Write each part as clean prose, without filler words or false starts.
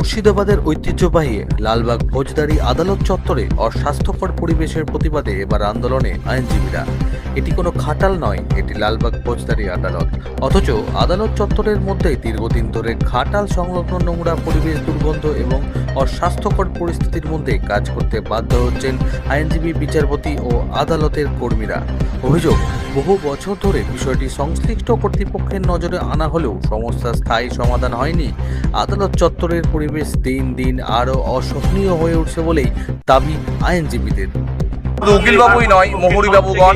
মুর্শিদাবাদের ঐতিহ্যবাহী লালবাগ ফৌজদারি আদালত চত্বরে অস্বাস্থ্যকর পরিবেশের প্রতিবাদে এবার আন্দোলনে আইনজীবীরা। এটি কোনো খাটাল নয়, এটি লালবাগ ফৌজদারি আদালত। অথচ আদালত চত্বরের মধ্যেই দীর্ঘদিন ধরে খাটাল সংলগ্ন নোংরা পরিবেশ, দুর্গন্ধ এবং অস্বাস্থ্যকর পরিস্থিতির মধ্যে কাজ করতে বাধ্য হচ্ছেন আইনজীবী, বিচারপতি ও আদালতের কর্মীরা। অভিযোগ, বহু বছর ধরে বিষয়টি সংশ্লিষ্ট কর্তৃপক্ষের নজরে আনা হলেও সমস্যার স্থায়ী সমাধান হয়নি। আদালত চত্বরের পরিবেশ দিন দিন আরও অসহনীয় হয়ে উঠছে বলেই দাবি আইনজীবীদের। উকিল বাবুই নয়, মহুরী বাবুগণ,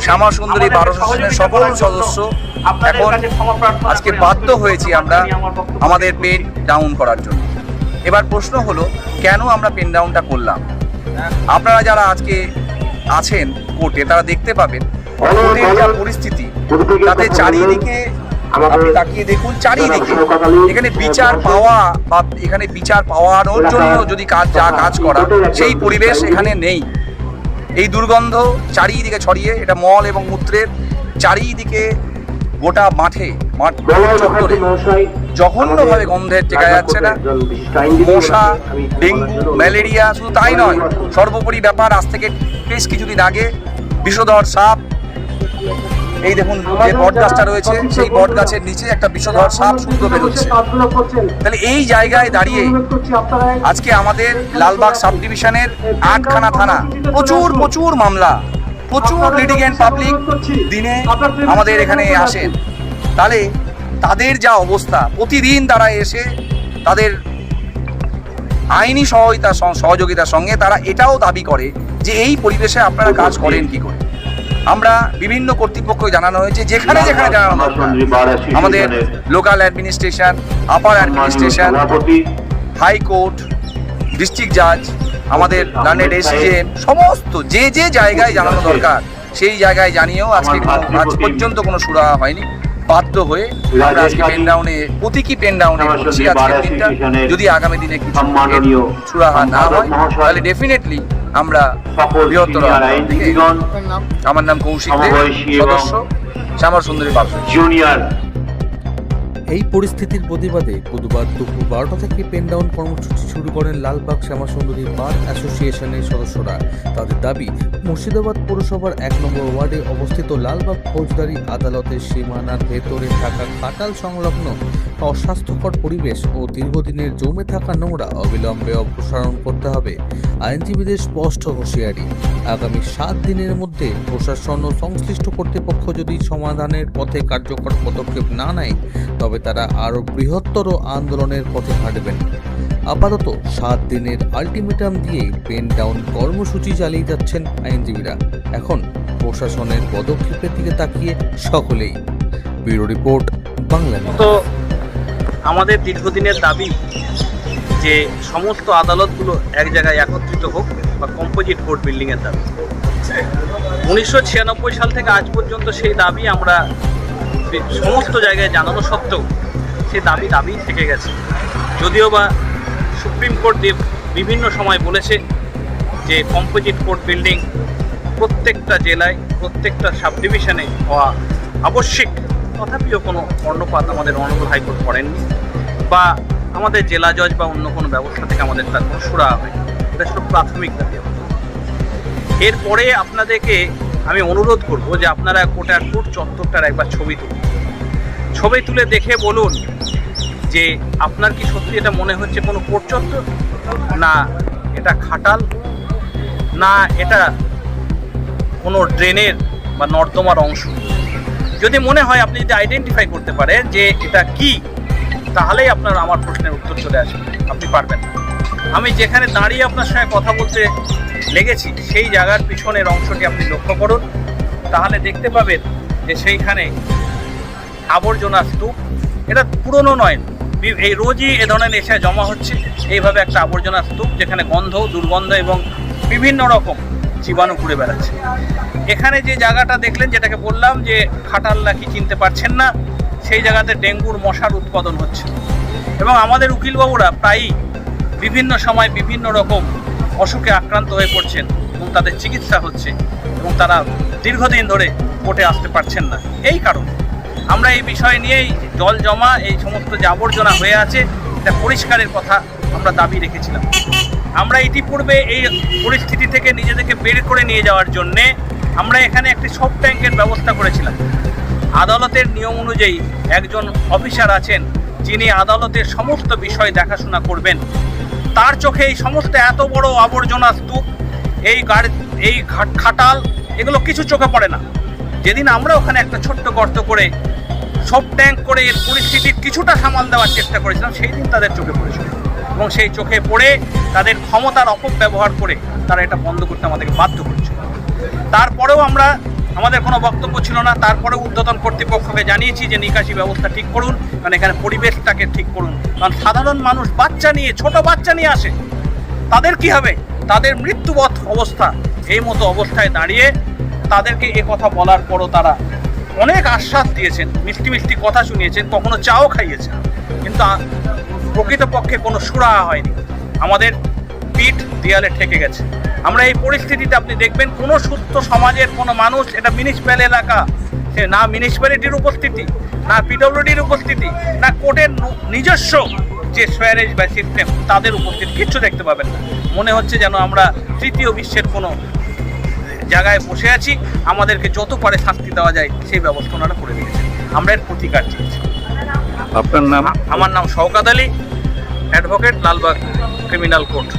শ্যামা সুন্দরী বার অ্যাসোসিয়েশনের সকল সদস্য এখন আজকে বাধ্য হয়েছি আমরা আমাদের পেন ডাউন করার জন্য। এবার প্রশ্ন হলো, কেন আমরা পেন ডাউনটা করলাম? আপনারা যারা আজকে আছেন কোর্টে তারা দেখতে পাবেন কোর্টের যা পরিস্থিতি, তাতে চারিদিকে আপনি তাকিয়ে দেখুন, চারিদিকে এখানে বিচার পাওয়া বা এখানে বিচার পাওয়ানোর জন্য যদি কাজ করা, সেই পরিবেশ এখানে নেই। এই দুর্গন্ধ চারিদিকে ছড়িয়ে, এটা মল এবং মূত্রের চারিদিকে গোটা মাঠে চত্বরে জঘন্যভাবে গন্ধের টেকা যাচ্ছে না। মশা, ডেঙ্গু, ম্যালেরিয়া, শুধু তাই নয়, সর্বোপরি ব্যাপার, আজ থেকে বেশ কিছুদিন আগে বিষধর সাপ, এই দেখুন যে বট গাছটা রয়েছে, সেই বট গাছের নিচে একটা বিষধর সাপ শুদ্ধ বেরোচ্ছে। তাহলে এই জায়গায় দাঁড়িয়ে আজকে আমাদের লালবাগ সাব ডিভিশনের 8খানা থানা, প্রচুর মামলা, প্রচুর লিটিগেন্ট পাবলিক দিনে আমাদের এখানে আসেন। তাহলে তাদের যা অবস্থা, প্রতিদিন তারা এসে তাদের আইনি সহযোগিতার সঙ্গে তারা এটাও দাবি করে যে এই পরিবেশে আপনারা কাজ করেন কি করে। আমরা বিভিন্ন কর্তৃপক্ষকে জানানো হয়েছে, যেখানে জানানো দরকার, আমাদের লোকাল অ্যাডমিনিস্ট্রেশন, আপার অ্যাডমিনিস্ট্রেশন, হাইকোর্ট, ডিস্ট্রিক্ট জাজ, আমাদের লার্নেড এসডিএম, সমস্ত যে জায়গায় জানানো দরকার সেই জায়গায় জানিয়েও আজকে আজ পর্যন্ত কোনো সুরাহা হয়নি। বাধ্য হয়ে আমরা আজকে পেন ডাউনে, প্রতীকী পেন ডাউনে করছি আজকের দিনটা। যদি আগামী দিনে কিছু সুরাহা না হয় তাহলে ডেফিনেটলি আমরা বৃহত্তর। আমার নাম কৌশিক দে, সদস্য শ্যামা সুন্দরী বার জুনিয়র। এই পরিস্থিতির প্রতিবাদে বুধবার দুপুর 12টা থেকে পেন ডাউন কর্মসূচি শুরু করেন লালবাগ শ্যামা সুন্দরী বার অ্যাসোসিয়েশনের সদস্যরা। তাদের দাবি, মুর্শিদাবাদ পৌরসভার 1 নম্বর ওয়ার্ডে অবস্থিত লালবাগ ফৌজদারি আদালতের সীমানার ভেতরে থাকা খাটাল সংলগ্ন অস্বাস্থ্যকর পরিবেশ ও দীর্ঘদিনের জমে থাকা নোংরা অবিলম্বে অপসারণ করতে হবে। আইনজীবীদের স্পষ্ট হুঁশিয়ারি, আগামী 7 দিনের মধ্যে প্রশাসন ও সংশ্লিষ্ট কর্তৃপক্ষ যদি সমাধানের পথে কার্যকর পদক্ষেপ না নেয় তবে তারা আরও বৃহত্তর আন্দোলনের পথে হাঁটবেন। আপাতত 7 দিনের আলটিমেটাম দিয়ে পেন ডাউন কর্মসূচি চালিয়ে যাচ্ছেন আইনজীবীরা। এখন প্রশাসনের পদক্ষেপের দিকে তাকিয়ে সকলেই। Bureau report, Bangla. তো আমাদের দীর্ঘদিনের দাবি যে সমস্ত আদালতগুলো এক জায়গায় একত্রিত হোক, বা কম্পোজিট কোর্ট বিল্ডিংয়ের দাবি। 1996 সাল থেকে আজ পর্যন্ত সেই দাবি আমরা সমস্ত জায়গায় জানানো সত্ত্বেও সেই দাবি থেকে গেছে। যদিও বা সুপ্রিম কোর্ট বিভিন্ন সময় বলেছে যে কম্পোজিট কোর্ট বিল্ডিং প্রত্যেকটা জেলায়, প্রত্যেকটা সাব ডিভিশনে হওয়া আবশ্যিক, তথাপিও কোনো কর্ণপাত আমাদের অনারেবল হাইকোর্ট করেননি, বা আমাদের জেলা জজ বা অন্য কোনো ব্যবস্থা থেকে আমাদের তার কোনো সুরাহা হয়নি। এটা ছিল প্রাথমিক দাবি। এরপরে আপনাদেরকে আমি অনুরোধ করব যে আপনারা কোর্ট চত্বরটার একবার ছবি তুলে দেখে বলুন যে আপনার কি সত্যি এটা মনে হচ্ছে কোনো কোর্ট চত্বর, না এটা খাটাল, না এটা কোনো ড্রেনের বা নর্দমার অংশ। যদি মনে হয়, আপনি যদি আইডেন্টিফাই করতে পারেন যে এটা কি, তাহলেই আপনার আমার প্রশ্নের উত্তর চলে আসবে। আপনি পারবেন না। আমি যেখানে দাঁড়িয়ে আপনার সঙ্গে কথা বলতে লেগেছি সেই জায়গার পিছনের অংশটি আপনি লক্ষ্য করুন, তাহলে দেখতে পাবেন যে সেইখানে আবর্জনা স্তূপ। এটা পুরনো নয়, এই রোজই এ ধরনের নেশায় জমা হচ্ছে এইভাবে একটা আবর্জনা স্তূপ, যেখানে গন্ধ, দুর্গন্ধ এবং বিভিন্ন রকম জীবাণু ঘুরে বেড়াচ্ছে। এখানে যে জায়গাটা দেখলেন, যেটাকে বললাম যে খাটাল নাকি চিনতে পারছেন না, সেই জায়গাতে ডেঙ্গুর মশার উৎপাদন হচ্ছে। এবং আমাদের উকিলবাবুরা প্রায়ই বিভিন্ন সময় বিভিন্ন রকম অসুখে আক্রান্ত হয়ে পড়ছেন এবং তাদের চিকিৎসা হচ্ছে, এবং তারা দীর্ঘদিন ধরে কোর্টে আসতে পারছেন না। এই কারণে আমরা এই বিষয় নিয়েই জল জমা, এই সমস্ত যে আবর্জনা হয়ে আছে, এটা পরিষ্কারের কথা আমরা দাবি রেখেছিলাম। আমরা ইতিপূর্বে এই পরিস্থিতি থেকে নিজেদেরকে বের করে নিয়ে যাওয়ার জন্যে আমরা এখানে একটি সব ট্যাঙ্কের ব্যবস্থা করেছিলাম। আদালতের নিয়ম অনুযায়ী একজন অফিসার আছেন যিনি আদালতের সমস্ত বিষয় দেখাশোনা করবেন। তার চোখে এই সমস্ত এত বড় আবর্জনা স্তূপ, এই খাটাল, এগুলো কিছু চোখে পড়ে না। যেদিন আমরা ওখানে একটা ছোট্ট গর্ত করে সব ট্যাঙ্ক করে এর পরিস্থিতির কিছুটা সামাল দেওয়ার চেষ্টা করেছিলাম, সেই দিন তাদের চোখে পড়েছিল এবং সেই চোখে পড়ে তাদের ক্ষমতার অপব্যবহার করে তারা এটা বন্ধ করতে আমাদেরকে বাধ্য করেছিল। তারপরেও আমাদের কোনো বক্তব্য ছিল না। তারপরে ঊর্ধ্বতন কর্তৃপক্ষকে জানিয়েছি যে নিকাশি ব্যবস্থা ঠিক করুন, কারণ এখানে পরিবেশটাকে ঠিক করুন। কারণ সাধারণ মানুষ ছোট বাচ্চা নিয়ে আসে, তাদের কি হবে? তাদের মৃত্যুবৎ অবস্থা। এই মতো অবস্থায় দাঁড়িয়ে তাদেরকে এ কথা বলার পরও তারা অনেক আশ্বাস দিয়েছেন, মিষ্টি মিষ্টি কথা শুনিয়েছেন, কখনো চাও খাইয়েছেন, কিন্তু প্রকৃতপক্ষে কোনো সুরাহা হয়নি। আমাদের পিঠ দেয়ালে ঠেকে গেছে। আমরা এই পরিস্থিতিতে আপনি দেখবেন কোনো সুস্থ সমাজের কোনো মানুষ, এটা মিউনিসিপ্যাল এলাকা, সে না মিউনিসিপ্যালিটির উপস্থিতি, না পিডব্লিউডির উপস্থিতি, না কোর্টের নিজস্ব যে সোয়ারেজ বা সিস্টেম, তাদের উপস্থিতি কিচ্ছু দেখতে পাবেন না। মনে হচ্ছে যেন আমরা তৃতীয় বিশ্বের কোনো জায়গায় বসে আছি। আমাদেরকে যত পারে শাস্তি দেওয়া যায় সেই ব্যবস্থা ওনারা করে দিয়েছেন। আমরা এর প্রতিকার চেয়েছি। আপনার নাম? আমার নাম Shaukat Ali, advocate, Lalbagh criminal court.